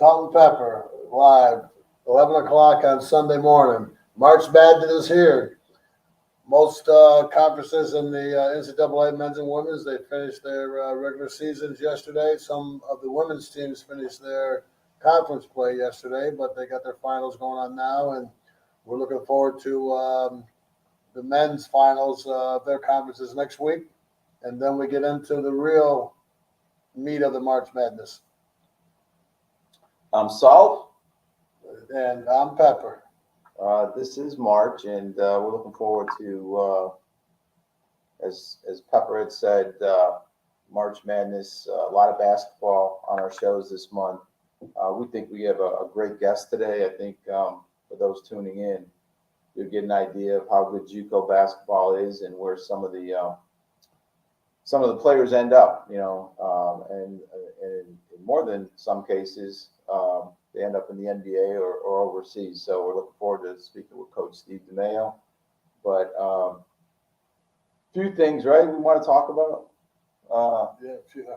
Salt and Pepper, live, 11 o'clock on Sunday morning. March Madness is here. Most conferences in the NCAA men's and women's, they finished their regular seasons yesterday. Some of the women's teams finished their conference play yesterday, but they got their finals going on now, and we're looking forward to the men's finals of their conferences next week, and then we get into the real meat of the March Madness. I'm Salt. And I'm Pepper. This is March, and we're looking forward to, as Pepper had said, March Madness. A lot of basketball on our shows this month. We think we have a great guest today. I think for those tuning in, you'll get an idea of how good JUCO basketball is and where some of the players end up. And in more than some cases. They end up in the NBA or overseas. So we're looking forward to speaking with Coach Steve Demeo. But a few things, right, we want to talk about? A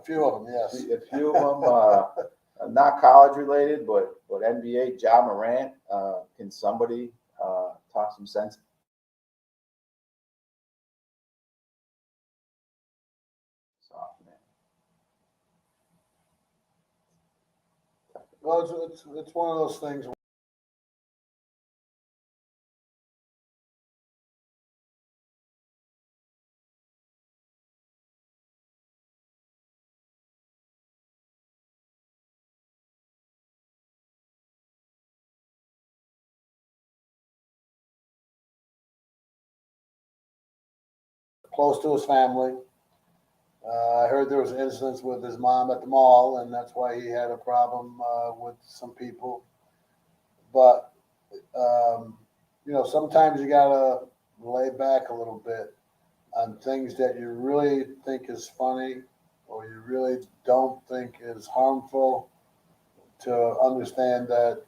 few of them, yes. A few of them, not college related, but NBA, Ja Morant. Can somebody talk some sense? Well, it's one of those things. Close to his family. I heard there was an incident with his mom at the mall, and that's why he had a problem with some people. But, sometimes you got to lay back a little bit on things that you really think is funny or you really don't think is harmful, to understand that,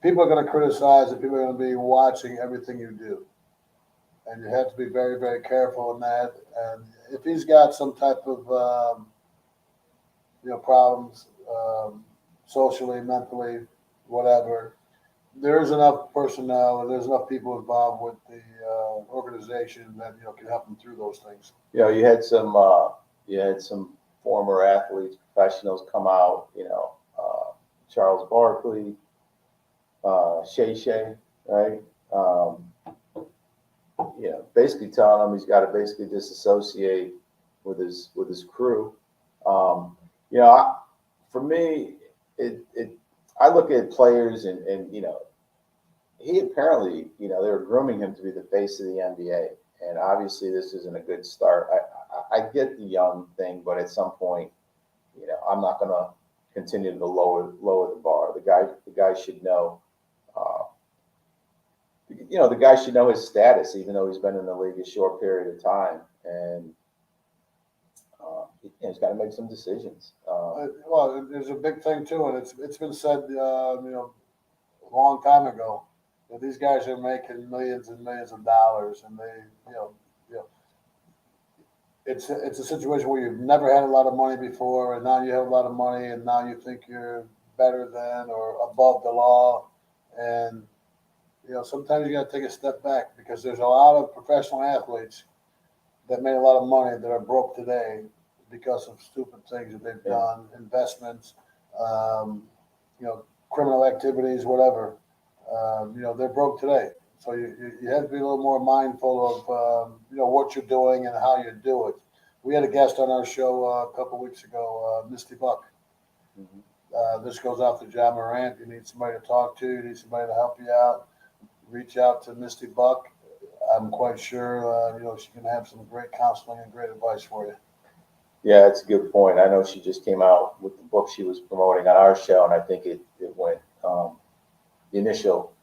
people are going to criticize and people are going to be watching everything you do. And you have to be very, very careful in that. And if he's got some type of, problems, socially, mentally, whatever, there's enough personnel and there's enough people involved with the organization that can help him through those things. You had some former athletes, professionals come out. Charles Barkley, Shay, right? Basically telling him he's got to basically disassociate with his crew. For me, I look at players and he apparently, they were grooming him to be the face of the NBA, and obviously this isn't a good start. I get the young thing, but at some point, I'm not going to continue to lower the bar. The guy should know. The guy should know his status, even though he's been in the league a short period of time, and he's got to make some decisions. Well, there's a big thing too, and it's been said, a long time ago, that these guys are making millions and millions of dollars, and they, it's a situation where you've never had a lot of money before, and now you have a lot of money, and now you think you're better than or above the law, and sometimes you got to take a step back, because there's a lot of professional athletes that made a lot of money that are broke today because of stupid things that they've done, investments, criminal activities, whatever. They're broke today. So you have to be a little more mindful of, what you're doing and how you do it. We had a guest on our show a couple weeks ago, Misty Buck. Mm-hmm. This goes out to Ja Morant. You need somebody to talk to. You need somebody to help you out. Reach out to Misty Buck. I'm quite sure, she can have some great counseling and great advice for you. Yeah, that's a good point. I know she just came out with the book she was promoting on our show, and I think it went, the initial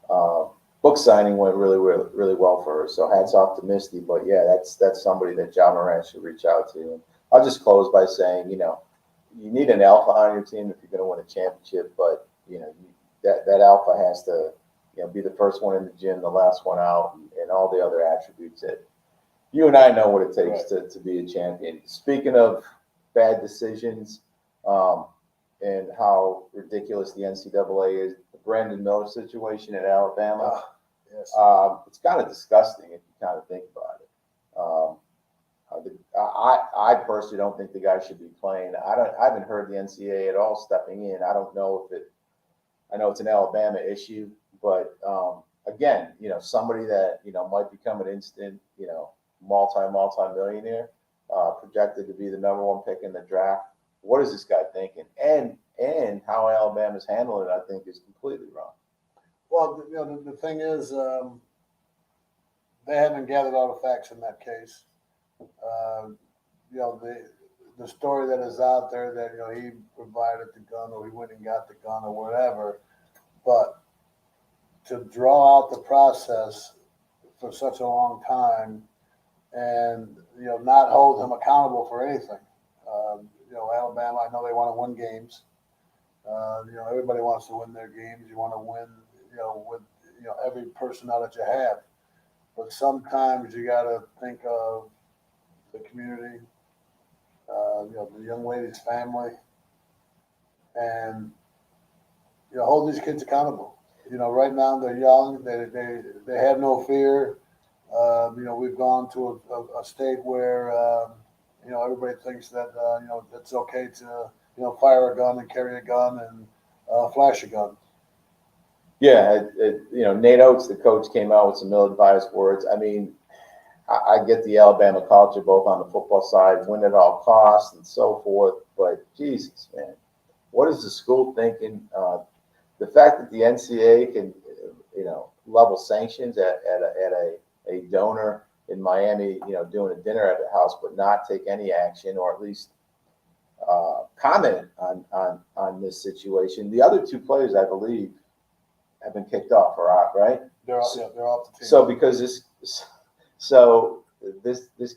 book signing went really, really, really well for her. So hats off to Misty. But yeah, that's somebody that Ja Morant should reach out to. And I'll just close by saying, you need an alpha on your team if you're going to win a championship, but that alpha has to be the first one in the gym, the last one out, and all the other attributes that you and I know what it takes to be a champion. Speaking of bad decisions, and how ridiculous the NCAA is. The Brandon Miller situation at Alabama. Yes. It's kind of disgusting if you kind of think about it. I personally don't think the guy should be playing. I haven't heard the NCAA at all stepping in. I don't know if it. I know it's an Alabama issue, but again, somebody that might become an instant, multi-millionaire, projected to be the #1 pick in the draft. What is this guy thinking? And how Alabama's handling it, I think, is completely wrong. Well, the thing is, they haven't gathered all the facts in that case. The story that is out there that he provided the gun or he went and got the gun or whatever, but to draw out the process for such a long time and not hold him accountable for anything. Alabama, I know they want to win games. Everybody wants to win their games. You want to win, with every personnel that you have. But sometimes you got to think of the community, the young lady's family, and hold these kids accountable. Right now they're young. They have no fear. We've gone to a state where everybody thinks that it's okay to fire a gun and carry a gun and flash a gun. Yeah, Nate Oates, the coach, came out with some ill-advised words. I mean, I get the Alabama culture, both on the football side, win at all costs and so forth. But Jesus, man, what is the school thinking? The fact that the NCAA can, level sanctions at a donor in Miami, doing a dinner at the house, but not take any action or at least comment on this situation. The other two players, I believe, have been kicked off or out, right? They're off the team. So because this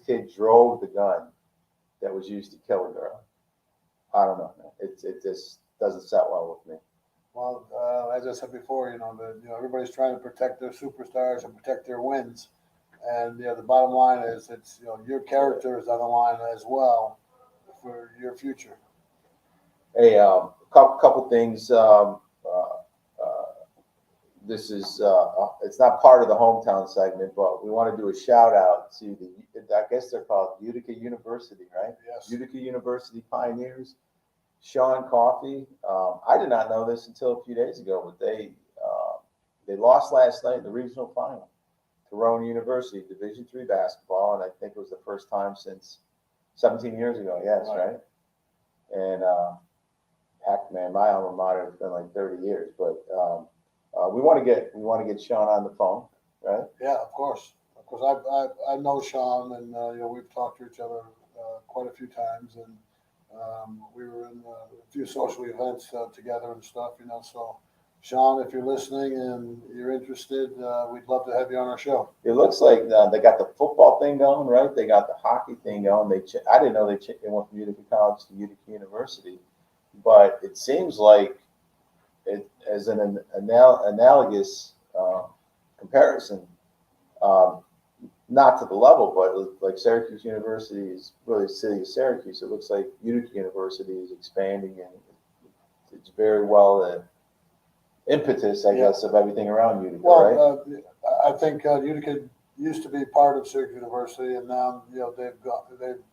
kid drove the gun that was used to kill a girl. I don't know, man. It just doesn't set well with me. Well, as I said before, everybody's trying to protect their superstars and protect their wins, and the bottom line is it's your character is on the line as well for your future. Hey, couple things. This is it's not part of the hometown segment, but we want to do a shout out to I guess they're called Utica University, right? Yes. Utica University Pioneers. Sean Coffey. I did not know this until a few days ago, but they lost last night in the regional final to Rowan University, Division III basketball, and I think it was the first time since 17 years ago. Yes, right? And heck, man, my alma mater has been like 30 years, but we want to get Sean on the phone, right? Yeah, of course. I know Sean, and we've talked to each other quite a few times, and we were in a few social events together and stuff, So, Sean, if you're listening and you're interested, we'd love to have you on our show. It looks like they got the football thing going, right? They got the hockey thing going. I didn't know they went from Utica College to Utica University, but it seems like as an analogous comparison, not to the level, but like Syracuse University is really the city of Syracuse. It looks like Utica University is expanding, and it's very well the impetus, I guess, of everything around Utica, right? I think Utica used to be part of Syracuse University, and now they've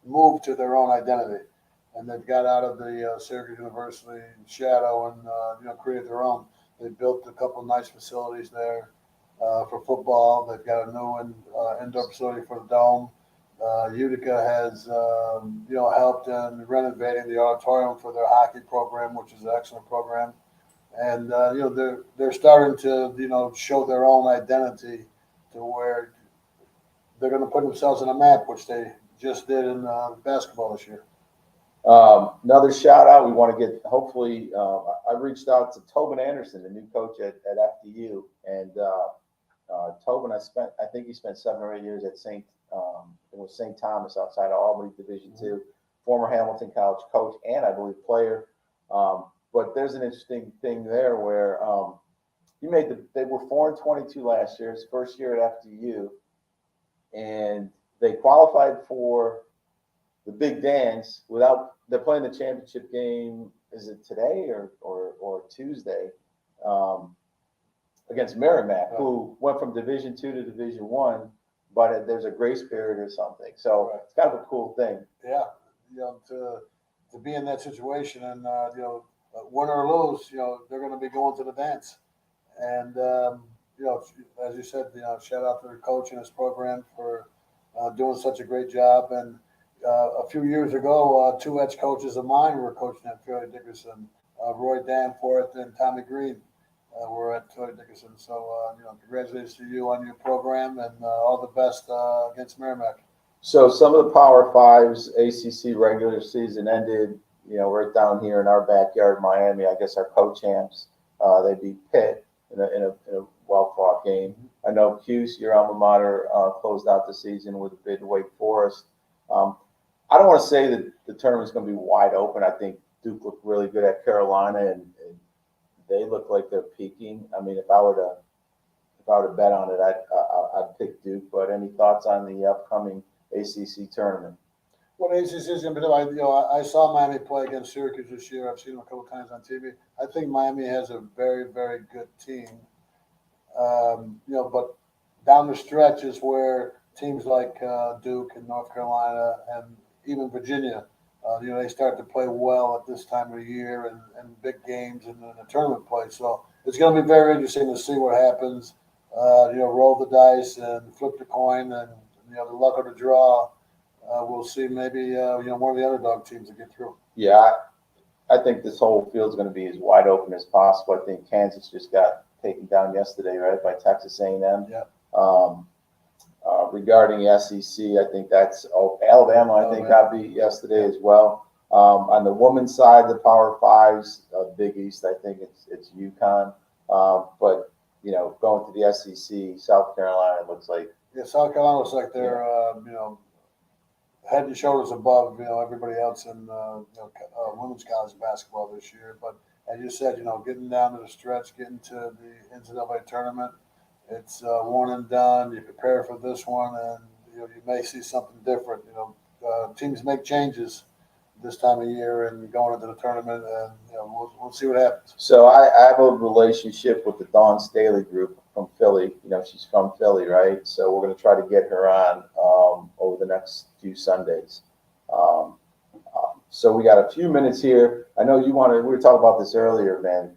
moved to their own identity, and they've got out of the Syracuse University shadow and created their own. They built a couple nice facilities there. For football, they've got a new indoor facility for the Dome. Utica has, helped in renovating the auditorium for their hockey program, which is an excellent program. And they're starting to show their own identity to where they're going to put themselves on a map, which they just did in basketball this year. Another shout out. We want to get hopefully. I reached out to Tobin Anderson, the new coach at FDU, and. Tobin, I think he spent 7 or 8 years at St. Thomas outside of Albany, Division II, former Hamilton College coach and I believe player. But there's an interesting thing there where they were 4-22 last year, his first year at FDU, and they qualified for the big dance without they're playing the championship game. Is it today or Tuesday against Merrimack, who went from Division II to Division I, but there's a grace period or something. So it's kind of a cool thing. Yeah, to be in that situation and win or lose, they're going to be going to the dance. And as you said, shout out to the coach and his program for doing such a great job. And a few years ago, two ex coaches of mine were coaching at Fairleigh Dickinson, Roy Danforth and Tommy Green were at Fairleigh Dickinson. So congratulations to you on your program and all the best against Merrimack. So some of the Power Fives ACC regular season ended, right down here in our backyard, Miami. I guess our co-champs, they beat Pitt in a well-fought game. I know Cuse, your alma mater, closed out the season with a bid to Wake Forest. I don't want to say that the tournament's going to be wide open. I think Duke looked really good at Carolina, and they look like they're peaking. I mean, if I were to bet on it, I'd pick Duke. But any thoughts on the upcoming ACC tournament? What ACC is going to be doing? I saw Miami play against Syracuse this year. I've seen them a couple times on TV. I think Miami has a very, very good team. But down the stretch is where teams like Duke and North Carolina and even Virginia, they start to play well at this time of the year and big games and the tournament play. So it's going to be very interesting to see what happens. Roll the dice and flip the coin, and the luck of the draw. We'll see maybe one of the underdog teams to get through. Yeah, I think this whole field is going to be as wide open as possible. I think Kansas just got taken down yesterday, right, by Texas A&M. Yeah. Regarding the SEC, I think that's Alabama. I think got beat yesterday as well. On the women's side, the Power Fives, Big East, I think it's UConn. But going to the SEC, South Carolina looks like. Yeah, South Carolina looks like they're head and shoulders above everybody else in women's college basketball this year. But as you said, getting down to the stretch, getting to the NCAA tournament, it's one and done. You prepare for this one, and you may see something different. Teams make changes this time of year and going into the tournament, and we'll see what happens. So I have a relationship with the Dawn Staley group from Philly. She's from Philly, right? So we're going to try to get her on over the next few Sundays. So we got a few minutes here. I know we were talking about this earlier, man.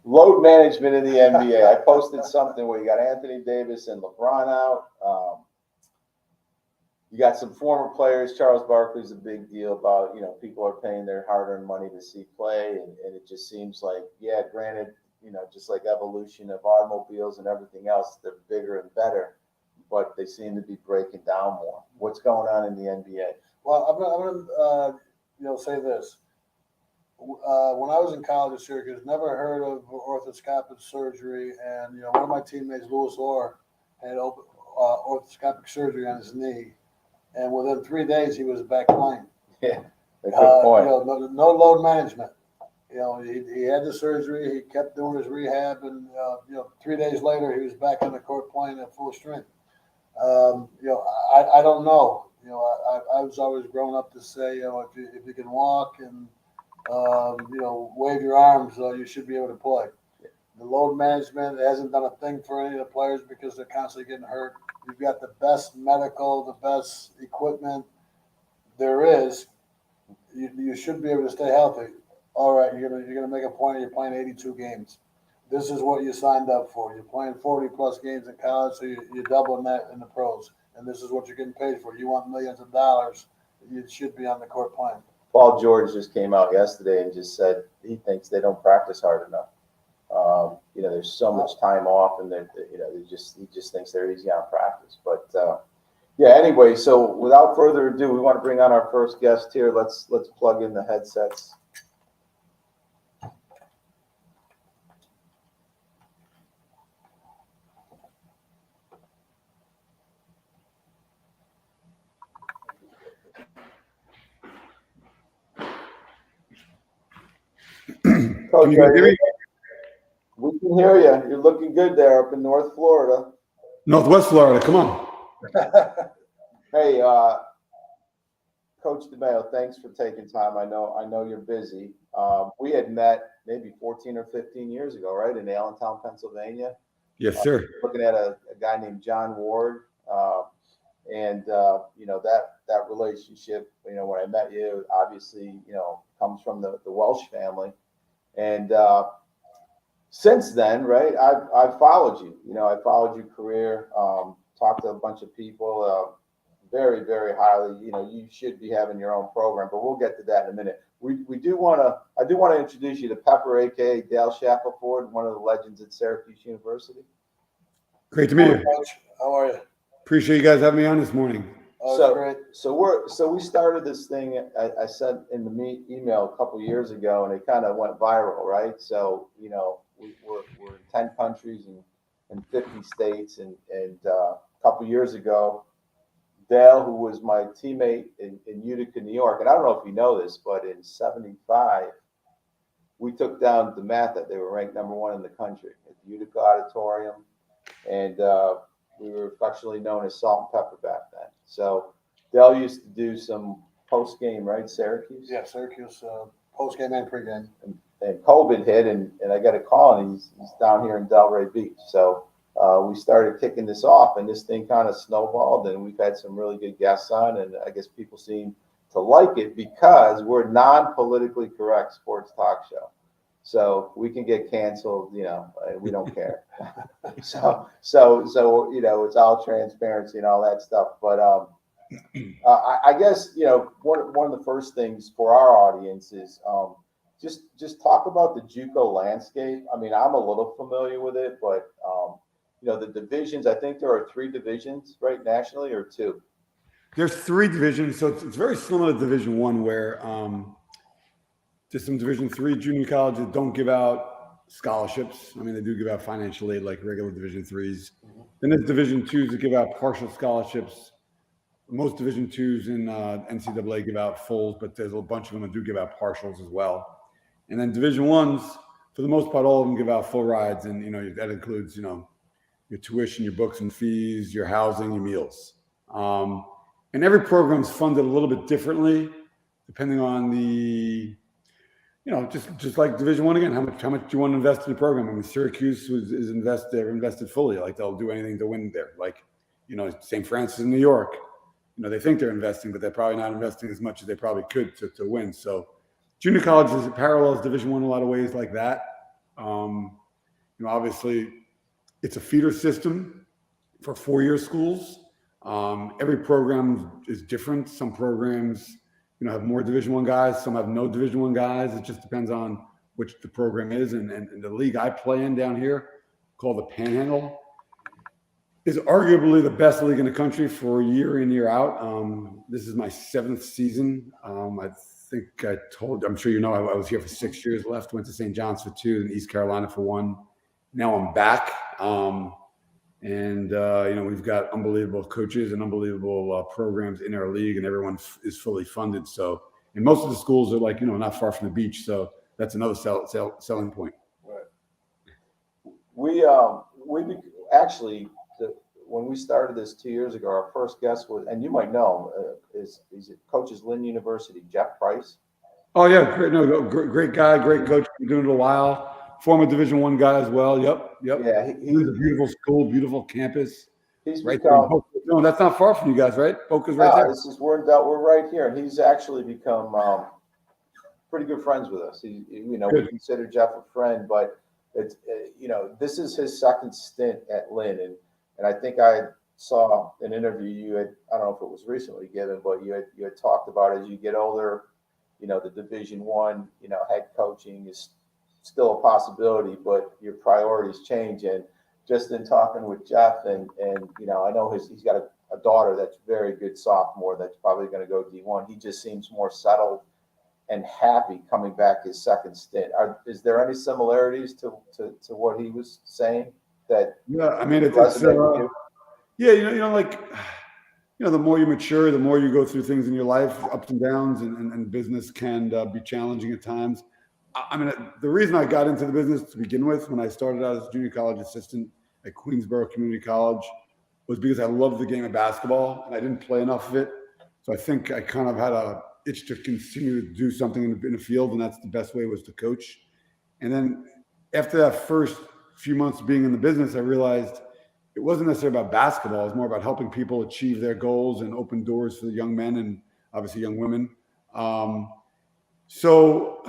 Load management in the NBA. I posted something where you got Anthony Davis and LeBron out. You got some former players. Charles Barkley's a big deal about, people are paying their hard-earned money to see play. And it just seems like, granted, just like evolution of automobiles and everything else, they're bigger and better, but they seem to be breaking down more. What's going on in the NBA? Well, I'm going to say this. When I was in college at Syracuse, never heard of orthoscopic surgery. And, one of my teammates, Louis Orr, had orthoscopic surgery on his knee. And within 3 days, he was back playing. Yeah, that's a good point. No load management. He had the surgery. He kept doing his rehab, and 3 days later, he was back on the court playing at full strength. I don't know. I was always grown up to say, if you can walk and wave your arms, you should be able to play. The load management hasn't done a thing for any of the players because they're constantly getting hurt. You've got the best medical, the best equipment there is. You should be able to stay healthy. All right, you're gonna make a point. You're playing 82 games. This is what you signed up for. You're playing 40+ games in college, so you're doubling that in the pros. And this is what you're getting paid for. You want millions of dollars. You should be on the court playing. Paul George just came out yesterday and just said he thinks they don't practice hard enough. There's so much time off, and he just thinks they're easy on practice. But anyway, so without further ado, we want to bring on our first guest here. Let's plug in the headsets. Coach, Can you hear me? We can hear you. You're looking good there up in North Florida. Northwest Florida, come on. Hey, Coach Demeo, thanks for taking time. I know you're busy. We had met maybe 14 or 15 years ago, right, in Allentown, Pennsylvania. Yes, sir. Looking at a guy named John Ward, and that relationship. When I met you, obviously, comes from the Welsh family, and since then, right, I've followed you. I followed your career. Talked to a bunch of people. Very, very highly. You should be having your own program, but we'll get to that in a minute. I do want to introduce you to Pepper, aka Dale Shackelford, one of the legends at Syracuse University. Great to meet you. Coach, how are you? Appreciate you guys having me on this morning. Oh, great. So we started this thing. I sent in the email a couple years ago, and it kind of went viral, right? So we're in 10 countries and 50 states, and a couple years ago, Dale, who was my teammate in Utica, New York, and I don't know if you know this, but in '75, we took down the math that they were ranked #1 in the country at the Utica Auditorium, and we were affectionately known as Salt and Pepper back then. So Dale used to do some post game, right? Syracuse. Yeah, Syracuse post game and pregame. And COVID hit, and I got a call, and he's down here in Delray Beach. So we started kicking this off, and this thing kind of snowballed, and we've had some really good guests on, and I guess people seem to like it because we're a non-politically correct sports talk show. So we can get canceled, and we don't care. so it's all transparency and all that stuff. But I guess one of the first things for our audience is just talk about the JUCO landscape. I mean, I'm a little familiar with it, but the divisions. I think there are 3 divisions, right, nationally, or 2. There's 3 divisions, so it's very similar to Division I, where there's some Division III junior colleges don't give out scholarships. I mean, they do give out financial aid like regular Division IIIs. Then there's Division IIs that give out partial scholarships. Most Division IIs in NCAA give out fulls, but there's a bunch of them that do give out partials as well. And then Division Is, for the most part, all of them give out full rides, and that includes your tuition, your books and fees, your housing, your meals. And every program is funded a little bit differently, depending on the, just like Division I again, how much do you want to invest in the program? I mean, Syracuse is invested fully, like they'll do anything to win there. Like, St. Francis in New York, they think they're investing, but they're probably not investing as much as they probably could to win. So junior college parallels Division I in a lot of ways like that. Obviously, it's a feeder system for 4-year schools. Every program is different. Some programs, have more Division I guys. Some have no Division I guys. It just depends on which the program is. And the league I play in down here, called the Panhandle, is arguably the best league in the country for year in, year out. This is my 7th season. I think I'm sure I was here for 6 years left, went to St. John's for 2, and East Carolina for 1. Now I'm back. We've got unbelievable coaches and unbelievable programs in our league, and everyone is fully funded. So, and most of the schools are not far from the beach. So that's another selling point. Right. Actually, when we started this 2 years ago, our first guest was, and you might know, is coaches Lynn University, Jeff Price. Oh yeah, great guy, great coach. Been doing it a while. Former Division I guy as well. Yep. Yeah, he's a beautiful school, beautiful campus. He's right there. No, that's not far from you guys, right? Boca's right there. We're right here, and he's actually become pretty good friends with us. We consider Jeff a friend, but it's this is his second stint at Lynn, and I think I saw an interview you had. I don't know if it was recently given, but you had talked about as you get older, the Division I, head coaching is still a possibility, but your priorities change. And just in talking with Jeff, and I know he's got a daughter that's very good sophomore that's probably going to go D1. He just seems more settled and happy coming back his second stint. Is there any similarities to what he was saying? That I mean, the more you mature, the more you go through things in your life, ups and downs, and business can be challenging at times. I mean, the reason I got into the business to begin with, when I started out as a junior college assistant at Queensborough Community College, was because I loved the game of basketball, and I didn't play enough of it. So I think I kind of had a itch to continue to do something in the field, and that's the best way was to coach. And then after that first few months of being in the business, I realized it wasn't necessarily about basketball. It was more about helping people achieve their goals and open doors for the young men and obviously young women. So,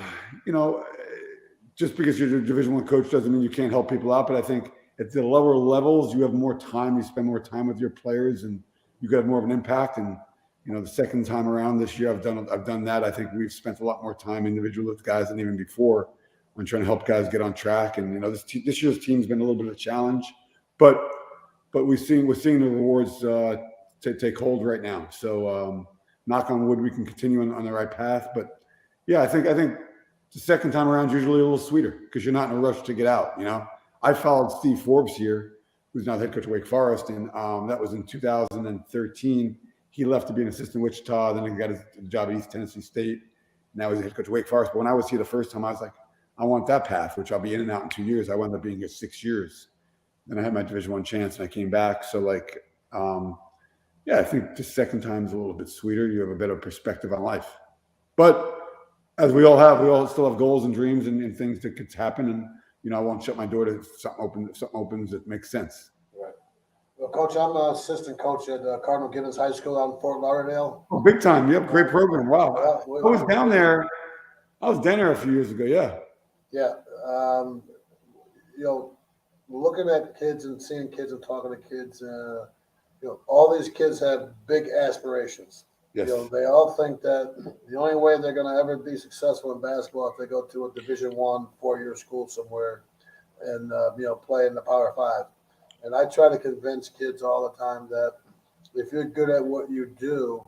just because you're a Division I coach doesn't mean you can't help people out. But I think at the lower levels, you have more time. You spend more time with your players, and you have more of an impact. And the second time around this year, I've done that. I think we've spent a lot more time individually with guys than even before on trying to help guys get on track. And this year's team's been a little bit of a challenge, but we're seeing the rewards take hold right now. So knock on wood, we can continue on the right path. But yeah, I think the second time around is usually a little sweeter because you're not in a rush to get out. I followed Steve Forbes here, who's now the head coach of Wake Forest, and that was in 2013. He left to be an assistant in Wichita, then he got his job at East Tennessee State. Now he's the head coach of Wake Forest. But when I was here the first time, I was like, I want that path, which I'll be in and out in 2 years. I wound up being here 6 years. Then I had my Division I chance, and I came back. So, I think the second time is a little bit sweeter. You have a better perspective on life. But as we all still have goals and dreams and things that could happen. And, I won't shut my door to if something opens that makes sense. Right. Well, Coach, I'm an assistant coach at Cardinal Gibbons High School out in Fort Lauderdale. Oh, big time. Yep, great program. Wow. I was down there. A few years ago. Yeah. Yeah. Looking at kids and seeing kids and talking to kids, all these kids have big aspirations. Yes. They all think that the only way they're going to ever be successful in basketball is if they go to a Division I 4-year school somewhere and, play in the Power 5. And I try to convince kids all the time that if you're good at what you do,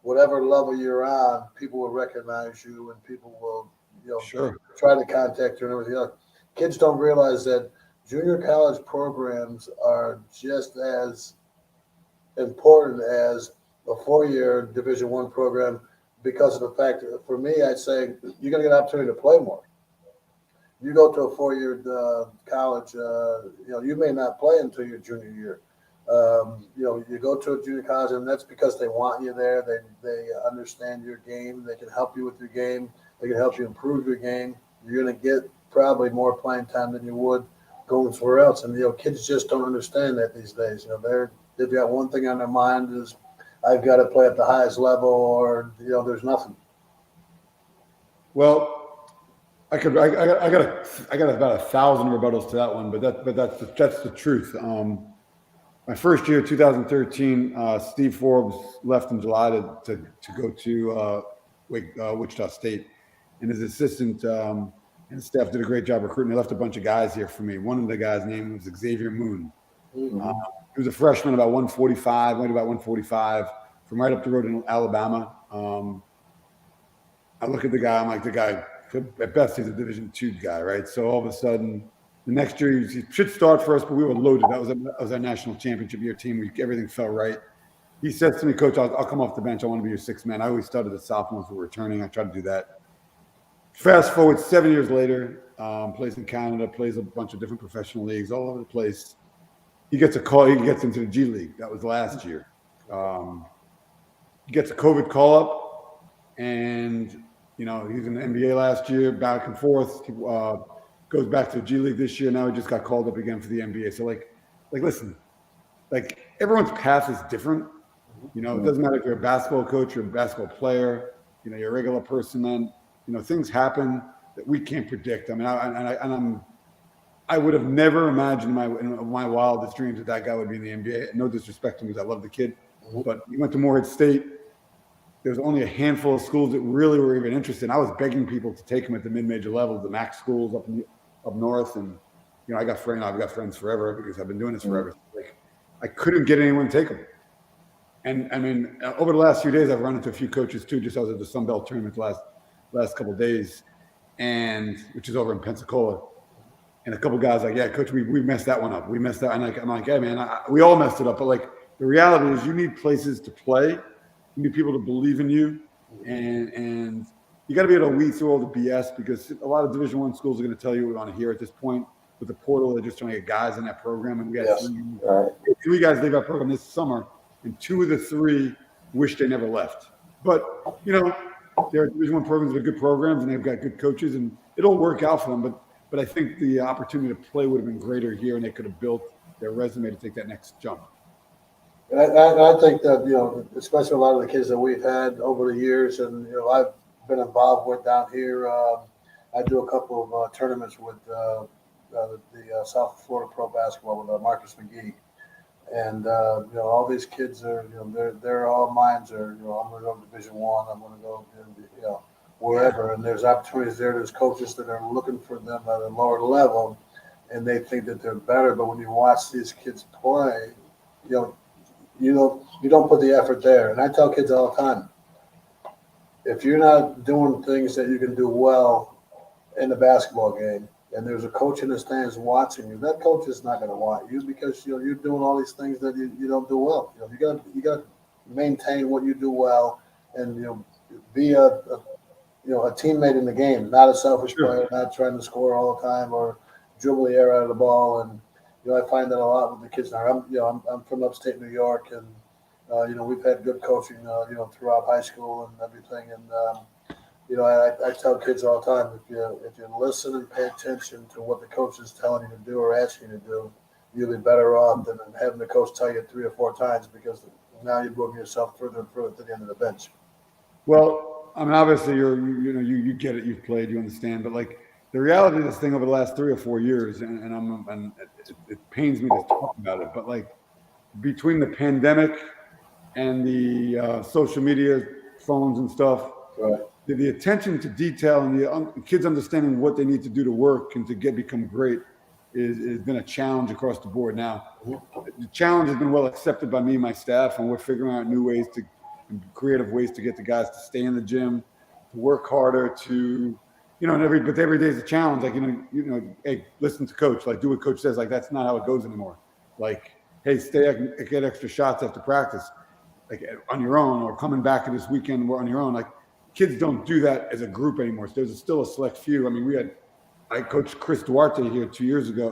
whatever level you're on, people will recognize you and people will, Sure. try to contact you and everything else. Kids don't realize that junior college programs are just as important as a 4-year Division I program because of the fact that for me, I'd say you're going to get an opportunity to play more. You go to a 4-year college, you may not play until your junior year. You go to a junior college, and that's because they want you there. They understand your game. They can help you with your game. They can help you improve your game. You're going to get probably more playing time than you would going somewhere else. And, kids just don't understand that these days. They've got one thing on their mind is I've got to play at the highest level or, there's nothing. Well, I got about 1,000 rebuttals to that one, but that's the truth. My first year, 2013, Steve Forbes left in July to go to Wichita State, and his assistant and his staff did a great job recruiting. They left a bunch of guys here for me. One of the guys' name was Xavier Moon. Mm-hmm. He was a freshman, about 145, weighed about 145, from right up the road in Alabama. I look at the guy. I'm like, the guy, at best, he's a Division II guy, right? So all of a sudden, the next year, he should start for us, but we were loaded. That was our national championship year team. Everything fell right. He says to me, Coach, I'll come off the bench. I want to be your sixth man. I always started the sophomores who were returning. I tried to do that. Fast forward 7 years later, plays in Canada, plays a bunch of different professional leagues all over the place. He gets a call. He gets into the G League. That was last year. He gets a COVID call-up, and, he's in the NBA last year, back and forth. Goes back to the G League this year. Now he just got called up again for the NBA. So, listen, everyone's path is different. It doesn't matter if you're a basketball coach or a basketball player. You're a regular person. Then, things happen that we can't predict. I mean, I would have never imagined in my wildest dreams that guy would be in the NBA. No disrespect to him because I love the kid, but he went to Morehead State. There was only a handful of schools that really were even interested. I was begging people to take him at the mid-major level, the MAC schools up north, and I've got friends forever because I've been doing this forever. I couldn't get anyone to take him. And I mean, over the last few days, I've run into a few coaches too. Just I was at the Sun Belt tournament last couple of days, and which is over in Pensacola. And a couple of guys like, yeah, coach, we messed that one up. We messed that. And I'm like, hey man, we all messed it up. But the reality is, you need places to play. You need people to believe in you, and you got to be able to weed through all the BS because a lot of Division I schools are going to tell you what we want to hear at this point. With the portal, they're just trying to get guys in that program, and we got three guys leave our program this summer, and 2 of the 3 wish they never left. But, you know, there are Division I programs that are good programs, and they've got good coaches, and it'll work out for them. But I think the opportunity to play would have been greater here, and they could have built their resume to take that next jump. And I think that, you know, especially a lot of the kids that we've had over the years, and, you know, I've been involved with down here. I do a couple of tournaments with the South Florida Pro Basketball with Marcus McGee. And, you know, all these kids are, you know, they're all minds are, you know, I'm going to go to Division I, I'm going to go, you know, wherever. And there's opportunities there. There's coaches that are looking for them at a lower level, and they think that they're better. But when you watch these kids play, you don't put the effort there. And I tell kids all the time, if you're not doing things that you can do well in the basketball game, and there's a coach in the stands watching you, that coach is not going to want you because, you know, you're doing all these things that you don't do well. You know, you got to maintain what you do well, and, you know, be a teammate in the game, not a selfish player, not trying to score all the time or dribble the air out of the ball. And, you know, I find that a lot with the kids now. I'm from upstate New York, and you know, we've had good coaching, you know, throughout high school and everything. And you know, I tell kids all the time, if you listen and pay attention to what the coach is telling you to do or asking you to do, you'll be better off than having the coach tell you 3 or 4 times, because now you're moving yourself further and further to the end of the bench. Well, I mean, obviously you get it, you've played, you understand, but like the reality of this thing over the last 3 or 4 years, and it pains me to talk about it, but like between the pandemic and the social media, phones and stuff, Right. The attention to detail and the kids understanding what they need to do to work and to become great has been a challenge across the board. Now, the challenge has been well accepted by me and my staff, and we're figuring out new ways and creative ways to get the guys to stay in the gym, to work harder, to, you know, but every day is a challenge. Like, you know, hey, listen to coach, like do what coach says. Like, that's not how it goes anymore. Like, hey, get extra shots after practice, like on your own, or coming back this weekend on your own. Like, kids don't do that as a group anymore. So there's still a select few. I mean, I coached Chris Duarte here 3 years ago.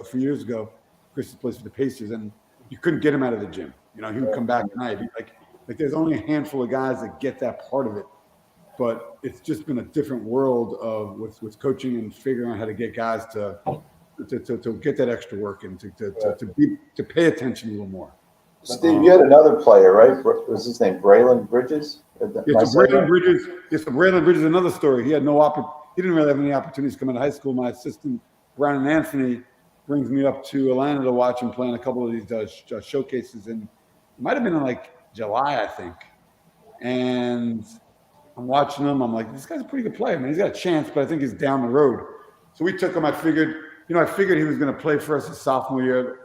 Chris plays for the Pacers, and you couldn't get him out of the gym. You know, he would come back at night. Like there's only a handful of guys that get that part of it. But it's just been a different world of with coaching and figuring out how to get guys to get that extra work and to pay attention a little more. Steve, you had another player, right? What was his name? Braylon Bridges? Braylon Bridges. Yes, Braylon Bridges is another story. He had he didn't really have any opportunities to come into high school. My assistant, Brandon Anthony, brings me up to Atlanta to watch him play in a couple of these showcases. And it might have been in like July, I think. And I'm watching him. I'm like, this guy's a pretty good player, man. He's got a chance, but I think he's down the road. So we took him. I figured he was going to play for us his sophomore year.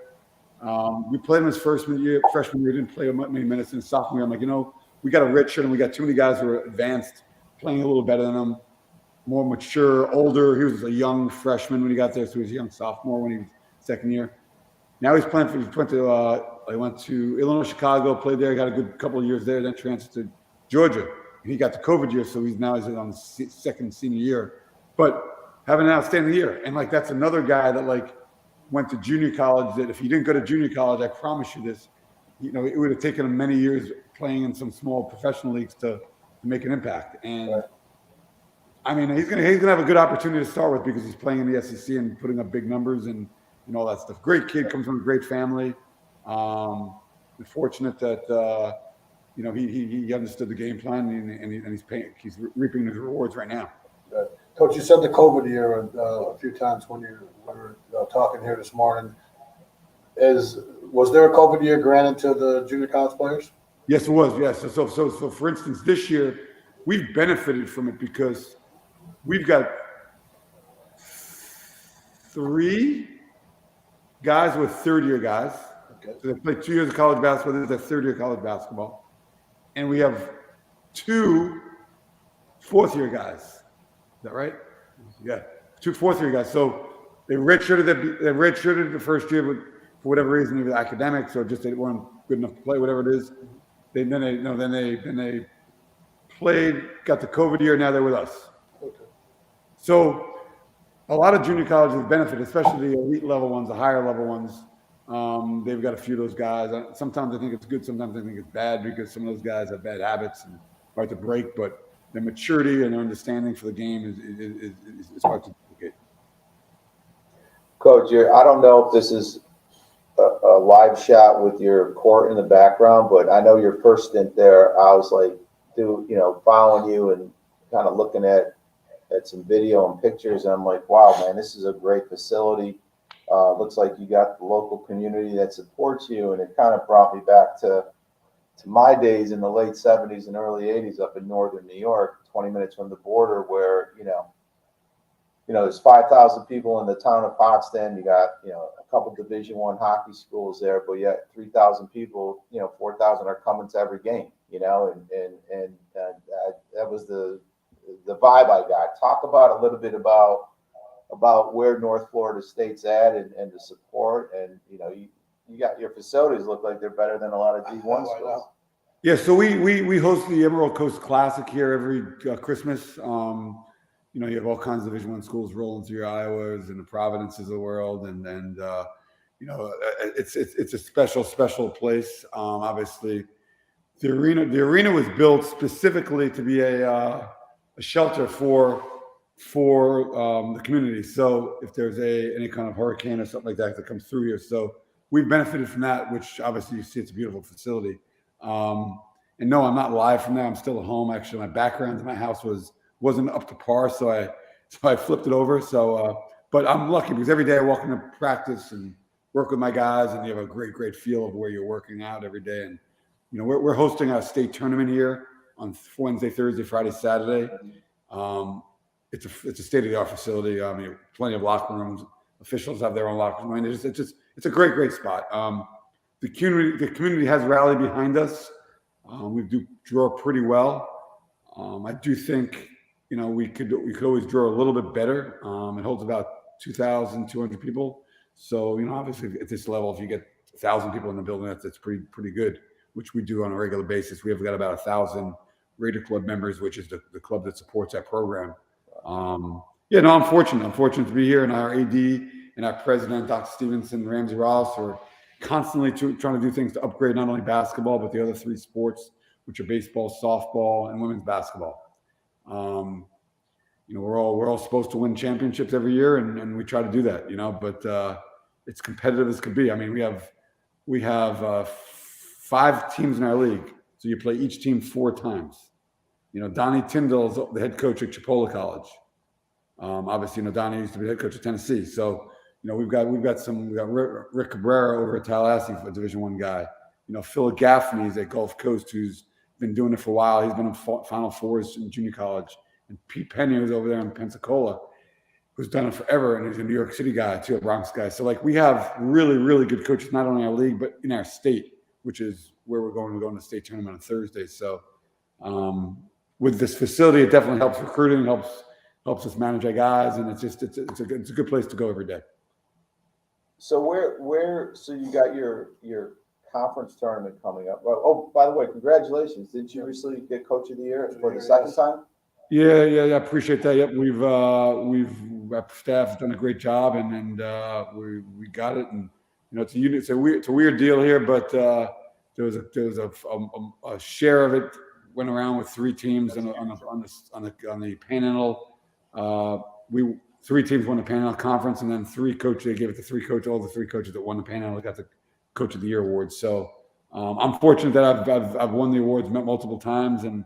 We played him his freshman year. Didn't play him many minutes in his sophomore year. I'm like, you know, we got a red shirt and we got too many guys who are advanced, playing a little better than him, more mature, older. He was a young freshman when he got there, so he was a young sophomore when he was second year. Now he's playing he went to Illinois, Chicago, played there, got a good couple of years there, then transferred to Georgia. And he got the COVID year, so he's on the second senior year. But having an outstanding year. And like that's another guy that like went to junior college, that if he didn't go to junior college, I promise you this, you know, it would have taken him many years playing in some small professional leagues to make an impact. And I mean, he's gonna have a good opportunity to start with because he's playing in the SEC and putting up big numbers and all that stuff. Great kid, comes from a great family. We're fortunate that you know, he understood the game plan and he's reaping his rewards right now. Coach, you said the COVID year a few times when you were talking here this morning. Was there a COVID year granted to the junior college players? Yes, it was. Yes. So for instance, this year we've benefited from it because we've got 3 guys who are third-year guys. Okay. So they played 2 years of college basketball. This is their third year of college basketball, and we have 2 fourth-year guys. Is that right? Yeah, 2 fourth-year guys. So they redshirted the first year for whatever reason, either academics or just they weren't good enough to play, whatever it is. Then they played, got the COVID year. Now they're with us. Okay. So a lot of junior colleges benefit, especially the elite level ones, the higher level ones, They've got a few of those guys. Sometimes I think it's good. Sometimes I think it's bad because some of those guys have bad habits and hard to break. But their maturity and their understanding for the game is hard to duplicate. Coach, I don't know if this is a live shot with your court in the background, but I know your first stint there, I was like, following you and kind of looking at some video and pictures, and I'm like, wow, man, this is a great facility. Looks like you got the local community that supports you, and it kind of brought me back to my days in the late 70s and early 80s up in northern New York, 20 minutes from the border, where there's 5,000 people in the town of Potsdam. You got a couple Division I hockey schools there, but yet 3,000 people, 4,000 are coming to every game. And that was the vibe I got. Talk about a little bit about where North Florida State's at and the support, and you got your facilities look like they're better than a lot of D1 schools. Yeah, so we host the Emerald Coast Classic here every Christmas. You have all kinds of Division I schools rolling through your Iowas and the Providences of the world, and it's a special place. Obviously, the arena was built specifically to be a shelter for the community. So if there's any kind of hurricane or something like that comes through here, so we've benefited from that. Which obviously you see, it's a beautiful facility. And no, I'm not live from there. I'm still at home. Actually, my background in my house wasn't up to par, so I flipped it over. So, but I'm lucky because every day I walk into practice and work with my guys, and you have a great feel of where you're working out every day. And we're hosting a state tournament here on Wednesday, Thursday, Friday, Saturday. It's a state-of-the-art facility. I mean, plenty of locker rooms. Officials have their own locker room. I mean, it's a great spot. The community has rallied behind us. We do draw pretty well. I do think we could always draw a little bit better. It holds about 2,200 people. So obviously at this level, if you get 1,000 people in the building, that's pretty good, which we do on a regular basis. We have got about 1,000 Raider Club members, which is the club that supports that program. I'm fortunate to be here, and our AD and our president, Dr. Stevenson, Ramsey Ross, are constantly trying to do things to upgrade not only basketball but the other three sports, which are baseball, softball, and women's basketball. We're all supposed to win championships every year, and we try to do that. But it's competitive as could be. I mean, we have 5 teams in our league, so you play each team 4 times. Donnie Tyndall is the head coach at Chipola College. Obviously, Donnie used to be the head coach at Tennessee. So, we've got Rick Cabrera over at Tallahassee, a Division I guy. Phil Gaffney's at Gulf Coast, who's been doing it for a while. He's been in Final Fours in junior college. And Pete Penny, who's over there in Pensacola, who's done it forever, and he's a New York City guy too, a Bronx guy. So, we have really good coaches, not only in our league but in our state, which is where we're going. We're going to the state tournament on Thursday. So, with this facility, it definitely helps recruiting, helps us manage our guys, and it's a good place to go every day. So so you got your conference tournament coming up. Oh, by the way, congratulations! Didn't you recently get Coach of the Year for the second time? Yeah. I appreciate that. Yep, our staff has done a great job, and we got it. And it's a weird deal here, but there was a share of it went around with 3 teams on the Panhandle. 3 teams won the Panhandle Conference, and then 3 coaches. They gave it to 3 coaches. All the 3 coaches that won the Panhandle got the Coach of the Year award. So I'm fortunate that I've won the awards multiple times, and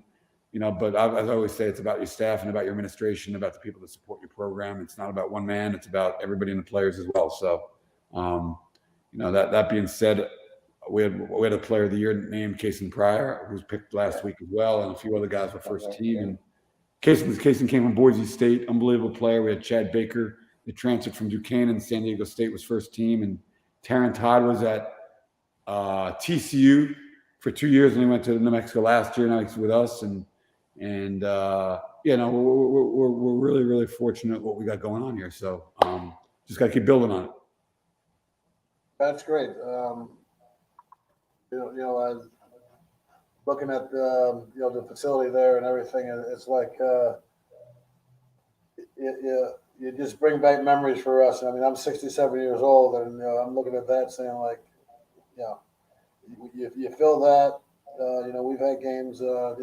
But as I always say, it's about your staff and about your administration, about the people that support your program. It's not about one man; it's about everybody and the players as well. So, that being said, we had a Player of the Year named Kason Pryor, who was picked last week as well, and a few other guys were first team. And Kason came from Boise State, unbelievable player. We had Chad Baker, that transferred from Duquesne, San Diego State, was first team, and Terrence Todd was at TCU for 2 years, and he went to New Mexico last year. Now he's with us, and we're really, really fortunate what we got going on here. So just got to keep building on it. That's great. Looking at the facility there and everything, it's like you you just bring back memories for us. I mean, I'm 67 years old, and I'm looking at that saying like, you know, you feel that. We've had games. I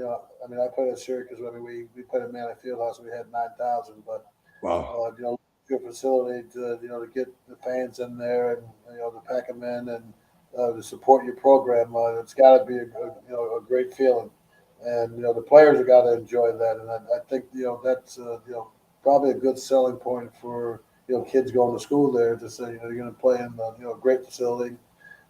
mean, I played at Syracuse. I mean, we played at Manley Fieldhouse. We had 9,000, but Wow. good facility to get the fans in there and to pack them in and to support your program. It's got to be a great feeling, and the players have got to enjoy that. And I think that's probably a good selling point for kids going to school there to say you're going to play in a great facility,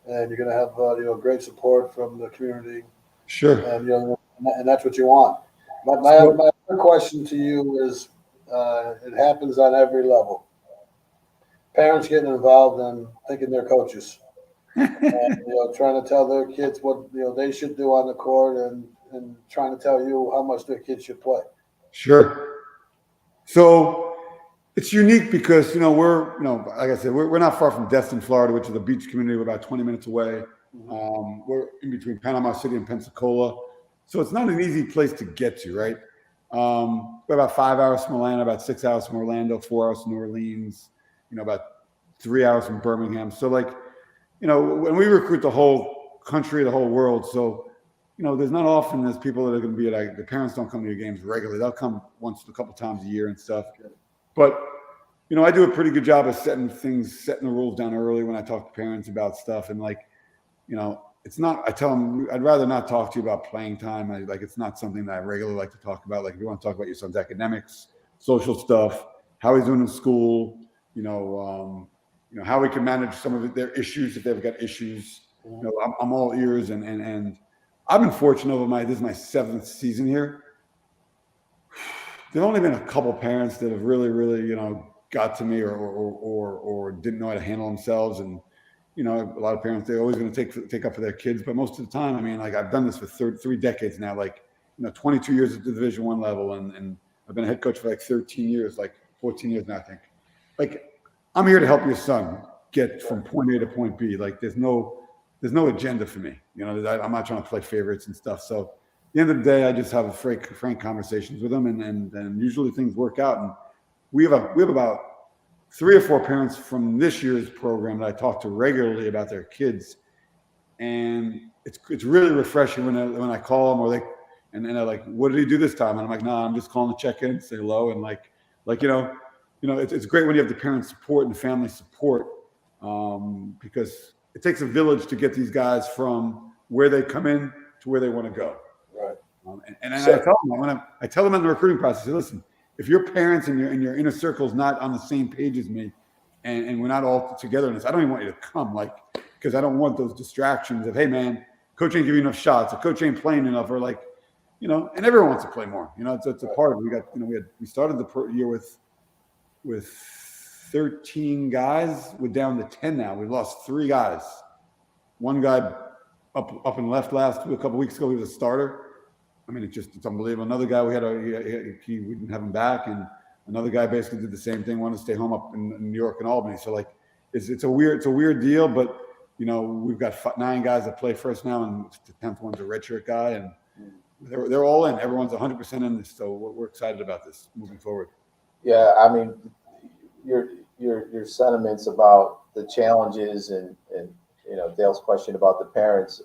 and you're going to have great support from the community, Sure. and and that's what you want. My other question to you is, it happens on every level. Parents getting involved and thinking they're coaches, and trying to tell their kids what they should do on the court, and trying to tell you how much their kids should play. Sure. So it's unique because we're like I said, we're not far from Destin, Florida, which is a beach community. We're about 20 minutes away. We're in between Panama City and Pensacola, so it's not an easy place to get to, right? We're about 5 hours from Atlanta, about 6 hours from Orlando, 4 hours from New Orleans, about 3 hours from Birmingham. So when we recruit the whole country, the whole world, so there's not often there's people that are going to be like, the parents don't come to your games regularly. They'll come a couple times a year and stuff. But I do a pretty good job of setting the rules down early when I talk to parents about stuff. And it's not, I tell them, I'd rather not talk to you about playing time. It's not something that I regularly like to talk about. Like, if you want to talk about your son's academics, social stuff, how he's doing in school, how we can manage some of their issues if they've got issues. I'm all ears, and I've been fortunate over this is my 7th season here. There've only been a couple parents that have really, really, got to me or didn't know how to handle themselves. And, a lot of parents, they're always going to take up for their kids. But most of the time, I mean, I've done this for 3 decades now, 22 years at the Division I level. And I've been a head coach for 13 years, 14 years now, I think. I'm here to help your son get from point A to point B. There's no agenda for me. I'm not trying to play favorites and stuff. So at the end of the day, I just have frank conversations with them, and usually things work out. And we have about 3 or 4 parents from this year's program that I talk to regularly about their kids, and it's really refreshing when I call them and they're like, "What did he do this time?" And I'm like, "No, I'm just calling to check in, say hello," and it's great when you have the parent support and the family support, because it takes a village to get these guys from where they come in to where they want to go. Right. I tell them in the recruiting process, I say, listen, if your parents and your inner circle is not on the same page as me, and we're not all together in this, I don't even want you to come, because I don't want those distractions of, hey man, coach ain't giving you enough shots, or coach ain't playing enough, or and everyone wants to play more. It's a part of it. We started the year with 13 guys. We're down to 10 now. We've lost 3 guys. One guy up and left a couple weeks ago. He was a starter. I mean, it's unbelievable. Another guy we didn't have him back, and another guy basically did the same thing. Wanted to stay home up in New York and Albany. So it's a weird deal. But we've got 9 guys that play first now, and the 10th one's a redshirt guy, and they're all in. Everyone's 100% in this. So we're excited about this moving forward. Yeah, I mean, your sentiments about the challenges and Dale's question about the parents.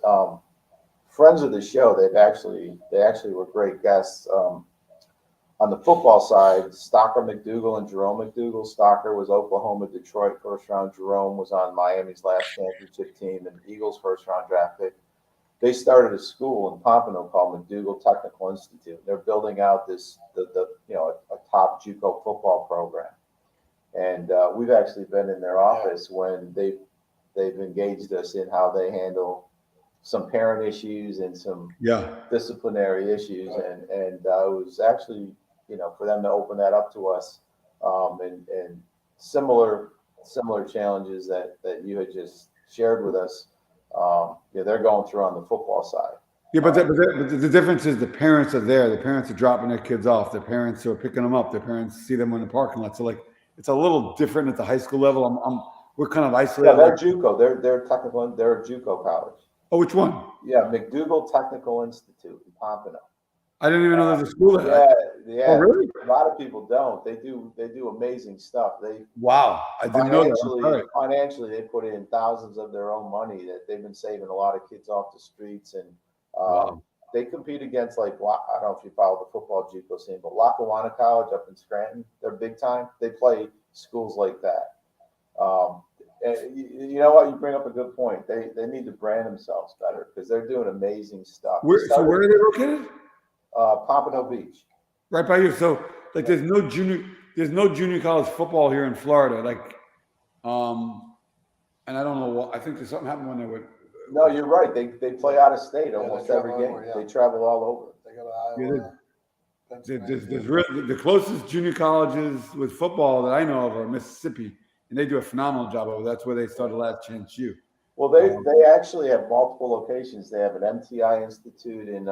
Friends of the show, they actually were great guests. On the football side, Stocker McDougal and Jerome McDougal. Stocker was Oklahoma, Detroit first round. Jerome was on Miami's last championship team and Eagles first round draft pick. They started a school in Pompano called McDougal Technical Institute. They're building out a top JUCO football program. And we've actually been in their office when they've engaged us in how they handle some parent issues and some disciplinary issues. And it was actually, for them to open that up to us, and similar challenges that you had just shared with us, they're going through on the football side. Yeah, but the difference is the parents are there. The parents are dropping their kids off. Their parents are picking them up. Their parents see them in the parking lot. So it's a little different at the high school level. We're kind of isolated. Yeah, they're JUCO. They're technical. They're a JUCO college. Oh, which one? Yeah, McDougal Technical Institute in Pompano. I didn't even know there's a school there. Yeah. Oh, really? A lot of people don't. They do amazing stuff. Wow, I didn't know that. Financially, they put in thousands of their own money that they've been saving a lot of kids off the streets, and Wow. they compete against, like, I don't know if you follow the football JUCO scene, but Lackawanna College up in Scranton, they're big time. They play schools like that. And you know what? You bring up a good point. They need to brand themselves better because they're doing amazing stuff. So where are they located? Pompano Beach. Right by you. So like, there's no junior college football here in Florida. Like, and I don't know what. I think there's something happened when they were. No, you're right. They play out of state almost every game. Over, yeah. They travel all over. They go to Iowa. There's really, the closest junior colleges with football that I know of are Mississippi, and they do a phenomenal job over. That's where they started Last Chance U. Well, they actually have multiple locations. They have an MTI Institute in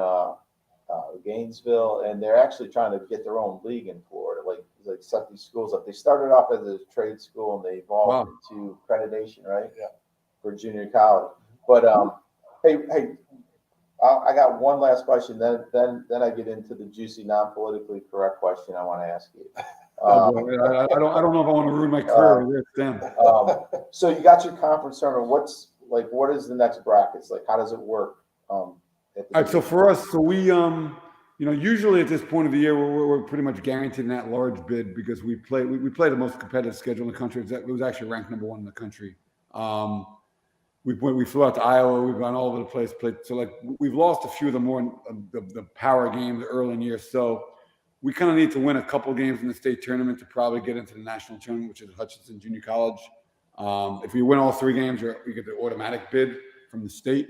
Gainesville, and they're actually trying to get their own league in Florida. Like set these schools up. They started off as a trade school, and they evolved into accreditation, right? Yeah. For junior college. But hey, I got one last question. Then I get into the juicy, non-politically correct question I want to ask you. I don't know if I want to ruin my career. So you got your conference tournament. What is the next brackets? Like, how does it work? All right. So for us, we usually at this point of the year, we're pretty much guaranteed in that large bid because we play the most competitive schedule in the country. It was actually ranked #1 in the country. We flew out to Iowa. We've gone all over the place. We've lost a few of the more the power games early in the year. So we kind of need to win a couple games in the state tournament to probably get into the national tournament, which is Hutchinson Junior College. If we win all 3 games, we get the automatic bid from the state.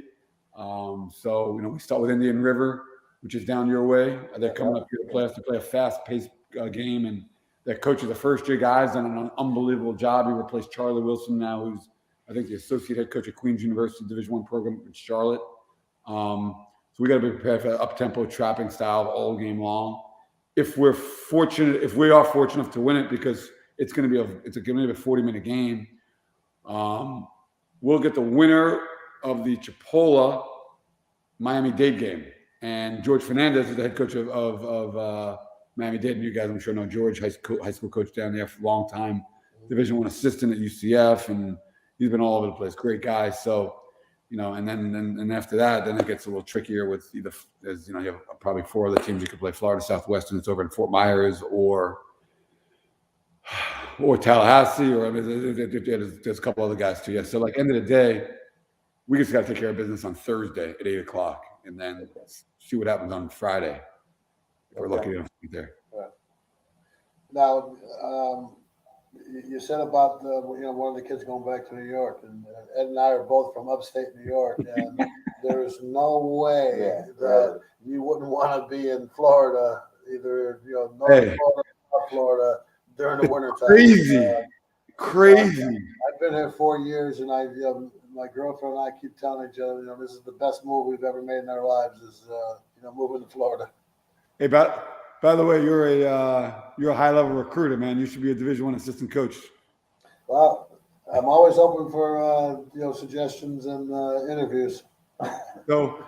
So we start with Indian River, which is down your way. They're coming up here to play us to play a fast-paced game, and their coach is a first-year guy. He's done an unbelievable job. He replaced Charlie Wilson now, who's I think the associate head coach of Queens University Division I program in Charlotte. So we got to be prepared for up-tempo trapping style all game long. If we are fortunate enough to win it, because it's going to be a 40-minute game, we'll get the winner of the Chipola Miami-Dade game. And George Fernandez is the head coach of Miami-Dade. And you guys, I'm sure, know George, high school coach down there for a long time, Division I assistant at UCF, and he's been all over the place. Great guy. So, and then after that, then it gets a little trickier with you have probably 4 other teams you could play. Florida Southwestern, it's over in Fort Myers, or Tallahassee, or there's a couple other guys too. Yeah. So end of the day, we just got to take care of business on Thursday at 8:00, and then see what happens on Friday. We're lucky enough to be there. Right. Now, you said about one of the kids going back to New York, and Ed and I are both from upstate New York, and there's no way that you wouldn't want to be in Florida, either North Florida or South Florida during the winter time. Crazy. I've been here 4 years, and my girlfriend and I keep telling each other, this is the best move we've ever made in our lives is moving to Florida. Hey, by the way, you're a high-level recruiter, man. You should be a Division I assistant coach. Well, I'm always open for suggestions and interviews. So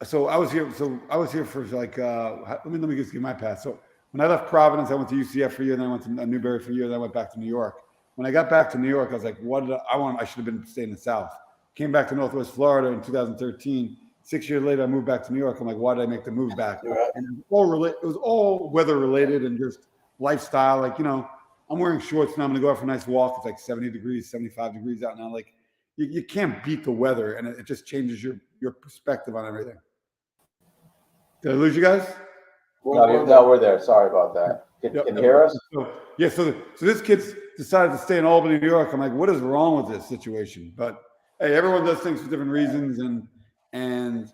I was here. So I was here for let me just give my past. So when I left Providence, I went to UCF for a year, and then I went to Newberry for a year, then I went back to New York. When I got back to New York, I was like, I should have been staying in the South. Came back to Northwest Florida in 2013. 6 years later, I moved back to New York. I'm like, why did I make the move back? And it was all weather related and just lifestyle. I'm wearing shorts now. I'm going to go out for a nice walk. It's like 70 degrees, 75 degrees out now. You can't beat the weather, and it just changes your perspective on everything. Did I lose you guys? No, we're there. Sorry about that. Can you hear us? So this kid's decided to stay in Albany, New York. I'm like, what is wrong with this situation? But hey, everyone does things for different reasons, and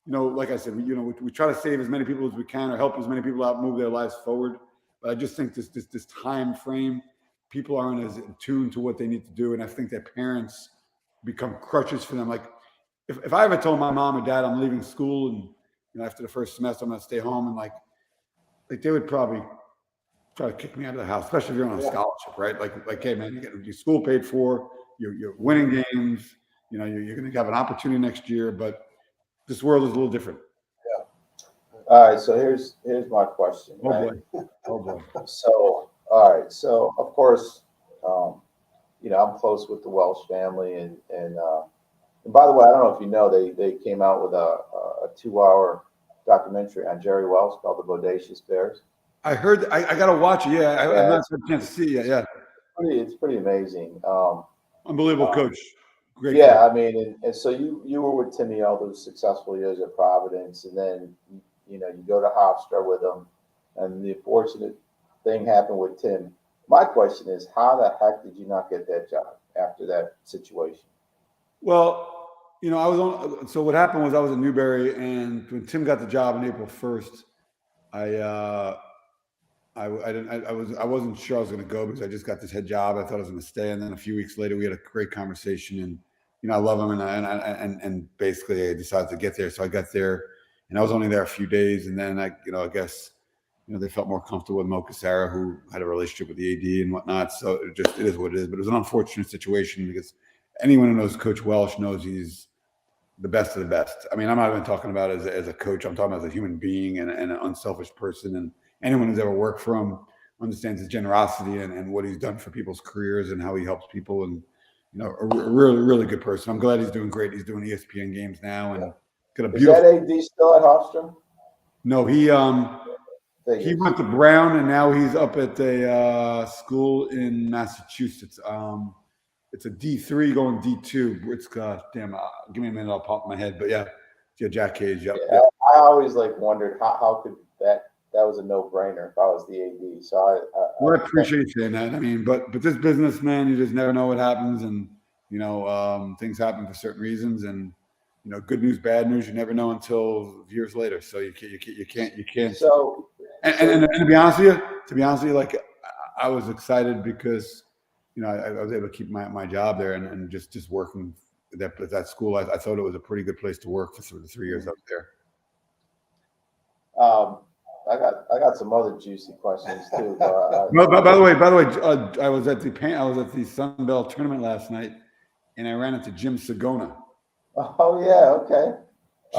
like I said, we try to save as many people as we can or help as many people out move their lives forward. But I just think this time frame, people aren't as in tune to what they need to do, and I think their parents become crutches for them. Like if I ever told my mom or dad I'm leaving school and after the first semester I'm going to stay home, and like they would probably try to kick me out of the house, especially if you're on a scholarship, right? Like hey man, you get your school paid for, you're winning games, you're going to have an opportunity next year, but this world is a little different. Yeah. All right, so here's my question, Oh right? boy. Oh boy. So, all right, so of course, I'm close with the Welsh family, and by the way, I don't know if you know, they came out with a 2-hour documentary on Jerry Welsh called The Bodacious Bears. I heard. I gotta watch it. Yeah, I've Yeah, not had a chance to see it yet. Yeah, it's pretty amazing. unbelievable coach. Great coach. Yeah, I mean, and so you were with Timmy all those successful years at Providence, and then you go to Hofstra with him, and the unfortunate thing happened with Tim. My question is, how the heck did you not get that job after that situation? Well, I was on. So what happened was I was at Newberry, and when Tim got the job on April 1st, I I wasn't sure I was going to go because I just got this head job. I thought I was going to stay, and then a few weeks later, we had a great conversation, and I love him, and basically I decided to get there. So I got there, and I was only there a few days, and then I guess they felt more comfortable with Mo Casara, who had a relationship with the AD and whatnot. So it is what it is. But it was an unfortunate situation because anyone who knows Coach Welsh knows he's the best of the best. I mean, I'm not even talking about as a coach. I'm talking about as a human being and an unselfish person. And anyone who's ever worked for him understands his generosity and what he's done for people's careers and how he helps people. And a really, really good person. I'm glad he's doing great. He's doing ESPN games now and got a beautiful. Is that AD still at Hofstra? No, he went to Brown and now he's up at a school in Massachusetts. It's a D3 going D2. It's damn. Give me a minute. I'll pop my head. But yeah, Jack Cage. Yep. Yeah, I always wondered how could that was a no-brainer if I was the AD. So I appreciate you saying that. I mean, but this business, man, you just never know what happens, and things happen for certain reasons, and good news, bad news, you never know until years later. So you can't. So and to be honest with you, like I was excited because. I was able to keep my job there and just working at that school. I thought it was a pretty good place to work for the 3 years I was there. I got some other juicy questions too. No, by the way, I was at the Sun Belt tournament last night, and I ran into Jim Sagona. Oh yeah, okay.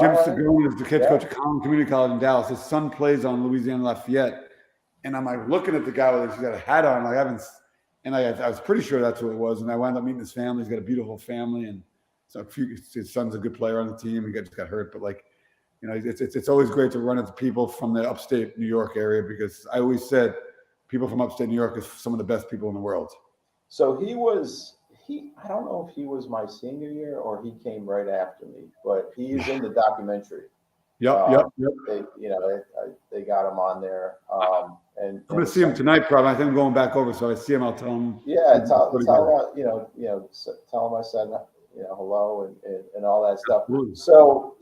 Jim Sagona is the head coach of Collin Community College in Dallas. His son plays on Louisiana Lafayette, and I'm like looking at the guy with he's got a hat on. Like I haven't. And I was pretty sure that's what it was. And I wound up meeting his family. He's got a beautiful family. And so his son's a good player on the team. He just got hurt. But it's always great to run into people from the upstate New York area because I always said people from upstate New York is some of the best people in the world. So I don't know if he was my senior year or he came right after me, but he is in the documentary. Yep. They got him on there. And I'm going to see him tonight, probably. I think I'm going back over, so I see him. I'll tell him. Yeah, tell him I said hello and all that stuff. Absolutely. So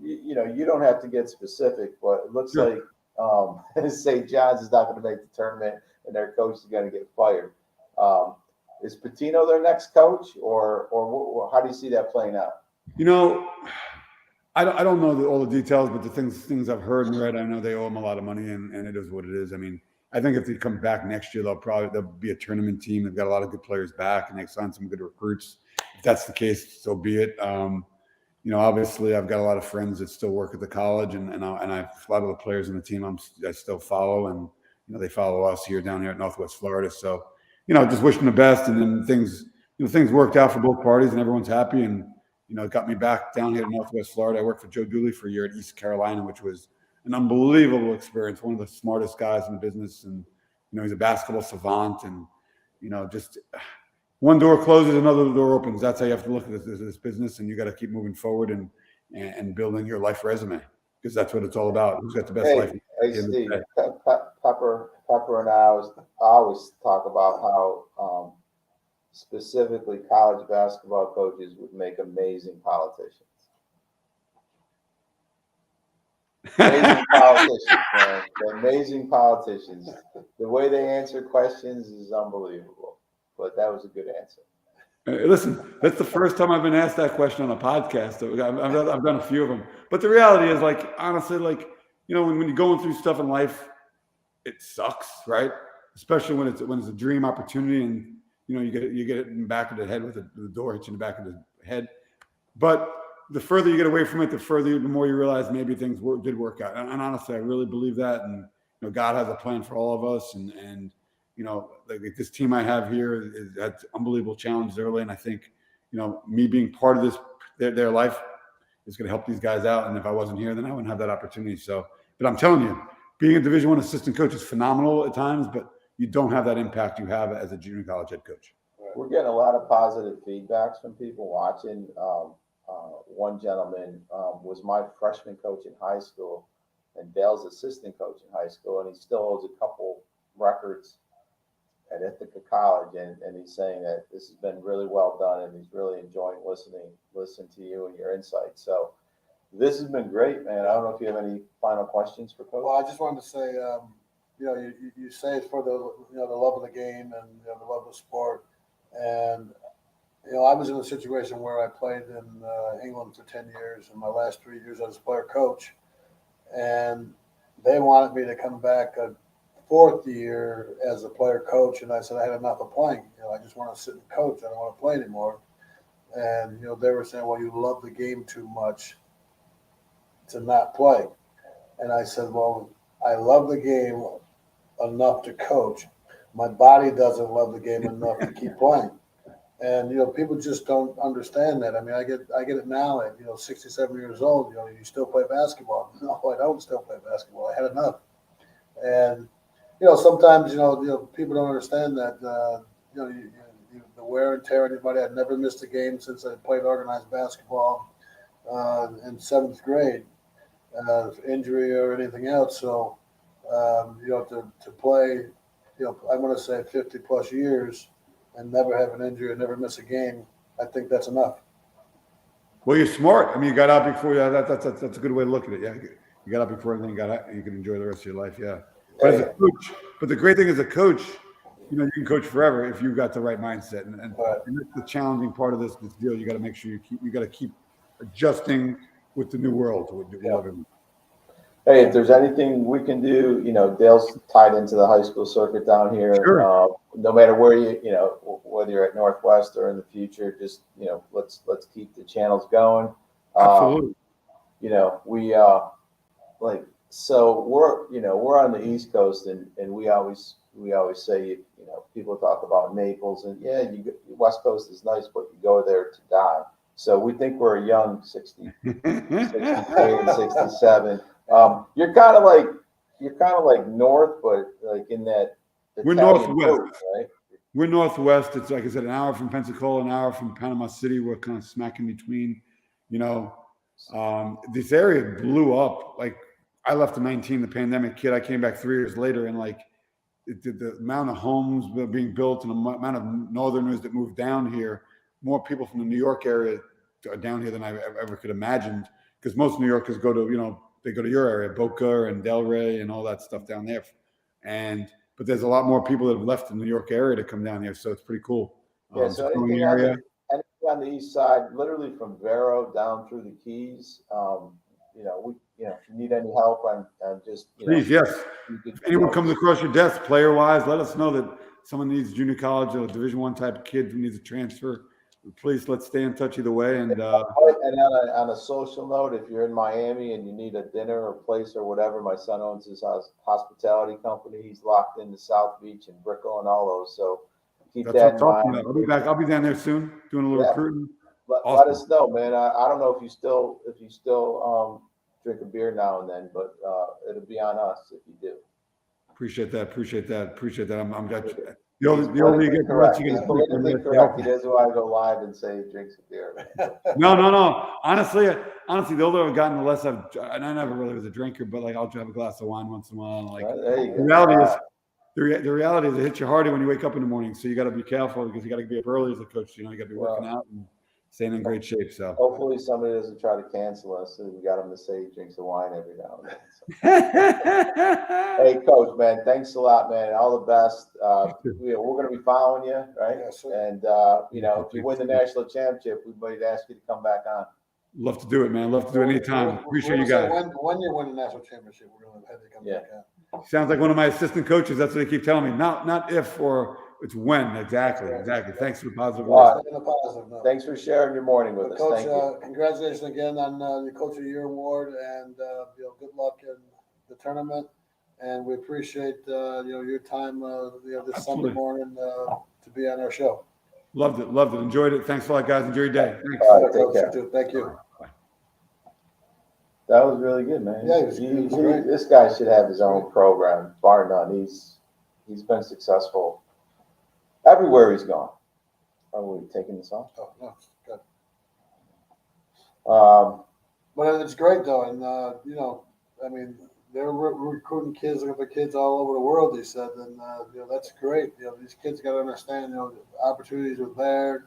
you don't have to get specific, but it looks like St. John's is not going to make the tournament and their coach is going to get fired. Is Patino their next coach, or how do you see that playing out? I don't know all the details, but the things I've heard and read, I know they owe him a lot of money, and it is what it is. I mean, I think if they come back next year, there'll be a tournament team. They've got a lot of good players back, and they've signed some good recruits. If that's the case, so be it. Obviously, I've got a lot of friends that still work at the college, and a lot of the players in the team I still follow, and they follow us down here at Northwest Florida. So, just wish them the best, and then things worked out for both parties, and everyone's happy, and it got me back down here in Northwest Florida. I worked for Joe Dooley for a year at East Carolina, which was an unbelievable experience. One of the smartest guys in the business. And, he's a basketball savant. And, just one door closes, another door opens. That's how you have to look at this business. And you got to keep moving forward and building your life resume because that's what it's all about. Who's got the best life? Hey, Steve, Pepper and I always talk about how specifically college basketball coaches would make amazing politicians. Amazing politicians, man. They're amazing politicians. The way they answer questions is unbelievable. But that was a good answer. Listen, that's the first time I've been asked that question on a podcast. I've done a few of them. But the reality is, honestly, when you're going through stuff in life, it sucks, right? Especially when it's a dream opportunity and you get it in the back of the head with the door hits you in the back of the head. But the further you get away from it, the more you realize maybe things did work out. And honestly, I really believe that. And God has a plan for all of us. And like this team I have here had unbelievable challenges early. And I think, me being part of this, their life is going to help these guys out. And if I wasn't here, then I wouldn't have that opportunity. So, but I'm telling you, being a Division I assistant coach is phenomenal at times, but you don't have that impact you have as a junior college head coach. We're getting a lot of positive feedbacks from people watching. One gentleman was my freshman coach in high school and Dale's assistant coach in high school, and he still holds a couple records at Ithaca College, and he's saying that this has been really well done, and he's really enjoying listening to you and your insights. So this has been great, man. I don't know if you have any final questions for Coach. Well, I just wanted to say, you say it's for the the love of the game and the love of the sport, and I was in a situation where I played in England for 10 years, and my last 3 years as a player coach, and they wanted me to come back a fourth year as a player coach, and I said I had enough of playing. I just want to sit and coach. I don't want to play anymore. And they were saying, well, you love the game too much to not play. And I said, well, I love the game enough to coach. My body doesn't love the game enough to keep playing. And people just don't understand that. I mean, I get it now at 67 years old. You still play basketball? No, I don't still play basketball. I had enough. And sometimes people don't understand that. The wear and tear. Anybody, I'd never missed a game since I played organized basketball in 7th grade, injury or anything else. So to play, I want to say 50 plus years and never have an injury and never miss a game, I think that's enough. Well, you're smart. I mean, you got out before. Yeah, that's a good way to look at it. Yeah, you got out before everything got out. You can enjoy the rest of your life. Yeah. But as a coach, the great thing as a coach, you can coach forever if you've got the right mindset. And that's the challenging part of this deal. You got to make sure you got to keep adjusting with the new world. Hey, if there's anything we can do, Dale's tied into the high school circuit down here. Sure. No matter where whether you're at Northwest or in the future, just let's keep the channels going. Absolutely. So we're on the East Coast, and we always say people talk about Naples, and West Coast is nice, but you go there to die. So we think we're a young 63 and 67. You're kind of like north, but like in that we're Italian northwest, coast, right? We're northwest. It's like I said, an hour from Pensacola, an hour from Panama City. We're kind of smack in between. This area blew up. Like I left in 19, the pandemic kid. I came back 3 years later, and like the amount of homes being built and the amount of Northerners that moved down here, more people from the New York area are down here than I ever could imagined. Because most New Yorkers go to they go to your area, Boca and Delray and all that stuff down there. But there's a lot more people that have left the New York area to come down here, so it's pretty cool. Yeah, so anything on the east side, literally from Vero down through the Keys, if you need any help on just please, yes. If anyone comes across your desk, player-wise, let us know that someone needs junior college or Division I type of kid who needs a transfer. Please, let's stay in touch either way. And on a social note, if you're in Miami and you need a dinner or place or whatever, my son owns his hospitality company. He's locked into South Beach and Brickell and all those. So keep that in mind. I'll be back. I'll be down there soon doing a little recruiting. Let us know, man. I don't know if you still drink a beer now and then, but it'll be on us if you do. Appreciate that. I'm got you. The older you get, correct. He's politically correct. He doesn't want to go live and say he drinks a beer. No. Honestly, the older I've gotten, the less and I never really was a drinker, but like I'll have a glass of wine once in a while. Like the reality is it hits you harder when you wake up in the morning. So you got to be careful because you got to be up early as a coach. You got to be working out and staying in great shape. So hopefully somebody doesn't try to cancel us. We got him to say he drinks a wine every now and then. Hey, Coach, man, thanks a lot, man. All the best. We're going to be following you, right? Yes, sir. And if you win the national championship, we might ask you to come back on. Love to do it, man. Love to do it anytime. Appreciate you guys. When you win the national championship, we're going to have to come back on. Sounds like one of my assistant coaches. That's what they keep telling me. Not if or It's when, exactly. Thanks for the positive All words. right. In a positive note. Thanks for sharing your morning with But us. Coach, Thank you. congratulations again on the Coach of the Year award, and good luck in the tournament. And we appreciate your time this Sunday Absolutely. morning to be on our show. Loved it. Enjoyed it. Thanks a lot, guys. Enjoy your day. Thanks. All right, take Coach, care. you too. Thank you. Bye. That was really good, man. Yeah, he was great. This guy should have his own program, bar none. He's been successful everywhere he's gone. Are we taking this off? Oh, no, it's good. But it's great though, and I mean, they're recruiting kids, looking for kids all over the world. He said, and that's great. These kids got to understand, the opportunities are there.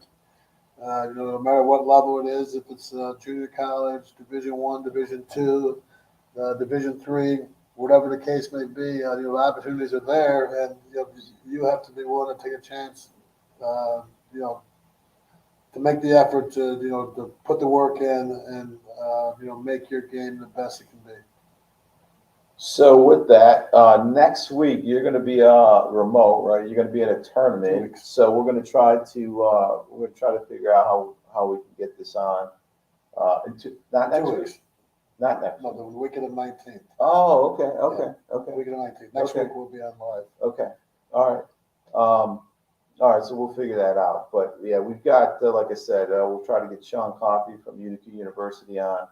No matter what level it is, if it's junior college, Division I, Division II, Division III, whatever the case may be, the opportunities are there, and you have to be willing to take a chance. To make the effort to put the work in and make your game the best it can be. So with that, next week you're going to be remote, right? You're going to be in a 2 tournament. weeks. So we're going to try to figure out how we can get this on. Not next 2 week. weeks. Not next No, week. the week of the 19th. Oh, okay. The week of the 19th. Next Okay. week we'll be on live. Okay. All right. All right. So we'll figure that out. But yeah, we've got, like I said, we'll try to get Sean Coffey from Utica University on,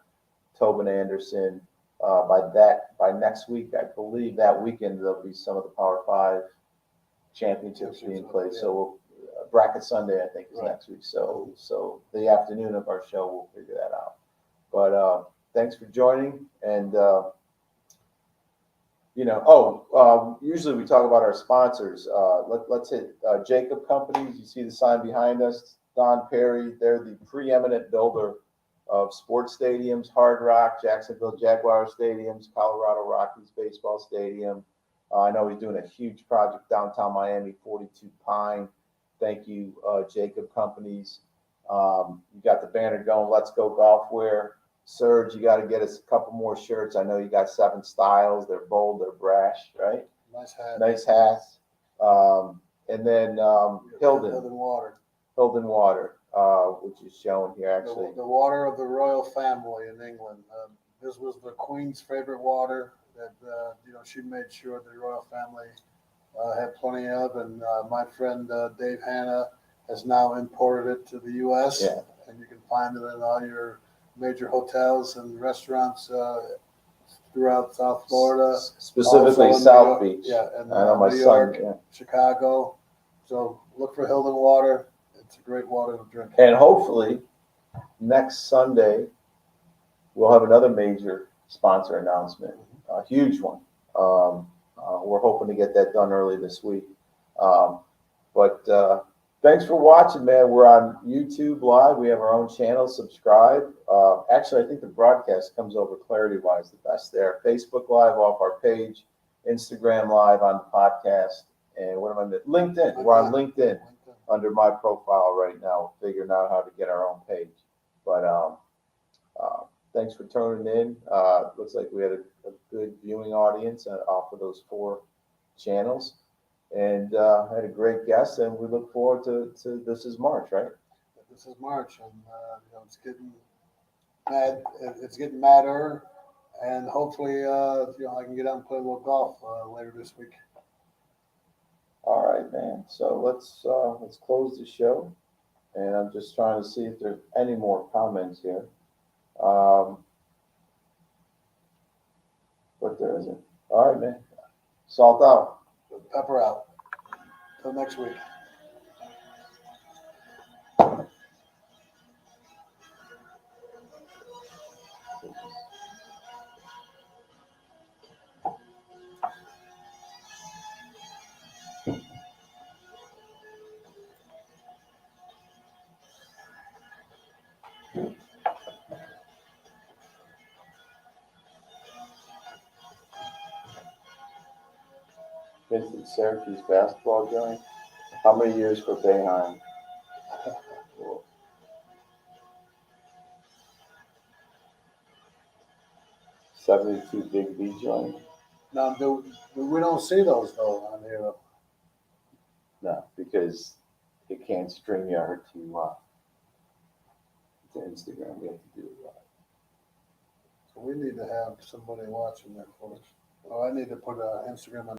Tobin Anderson. By next week, I believe that weekend there'll be some of the Power 5 championships being played. Yeah. So we'll, Bracket Sunday, I think, is Right. next week. So the afternoon of our show, we'll figure that out. But thanks for joining. And usually we talk about our sponsors. Let's hit Jacob Companies. You see the sign behind us, Don Perry. They're the preeminent builder of sports stadiums, Hard Rock, Jacksonville Jaguar stadiums, Colorado Rockies baseball stadium. I know he's doing a huge project downtown Miami, 42 Pine. Thank you, Jacob Companies. You got the banner going, Let's Go Golfwear. Serge, you got to get us a couple more shirts. I know you got 7 styles. They're bold, they're brash, right? Nice hat. Nice hats. And then Hilden Water. which is shown here actually. The water of the royal family in England. This was the Queen's favorite water that she made sure the royal family had plenty of, and my friend Dave Hanna has now imported it to the U.S. Yeah. And you can find it in all your major hotels and restaurants throughout South Florida, Specifically also in South New York. Beach. Yeah, and I know my New son. York, Yeah. Chicago. So look for Hilden Water. It's a great water to drink. And hopefully next Sunday we'll have another major sponsor announcement, a huge one. We're hoping to get that done early this week. But thanks for watching, man. We're on YouTube Live. We have our own channel. Subscribe. Actually, I think the broadcast comes over clarity-wise the best there. Facebook Live off our page, Instagram Live on the podcast, and what am I missing? LinkedIn. We're on LinkedIn under my profile right now, figuring out how to get our own page. But thanks for tuning in. Looks like we had a good viewing audience off of those 4 channels. And had a great guest, and we look forward to this is March, right? This is March, and it's getting mad. It's getting madder, and hopefully, I can get out and play a little golf later this week. All right, man. So let's close the show, and I'm just trying to see if there's any more comments here. But there isn't. All right, man. Salt out. Pepper out. Till next week. Vincent Syracuse basketball joint. How many years for Boeheim? 72 Big B joint. Now, we don't see those though on here. No, because it can't StreamYard to Instagram. We have to do So we need to have somebody watching that for us. Oh, I need to put Instagram on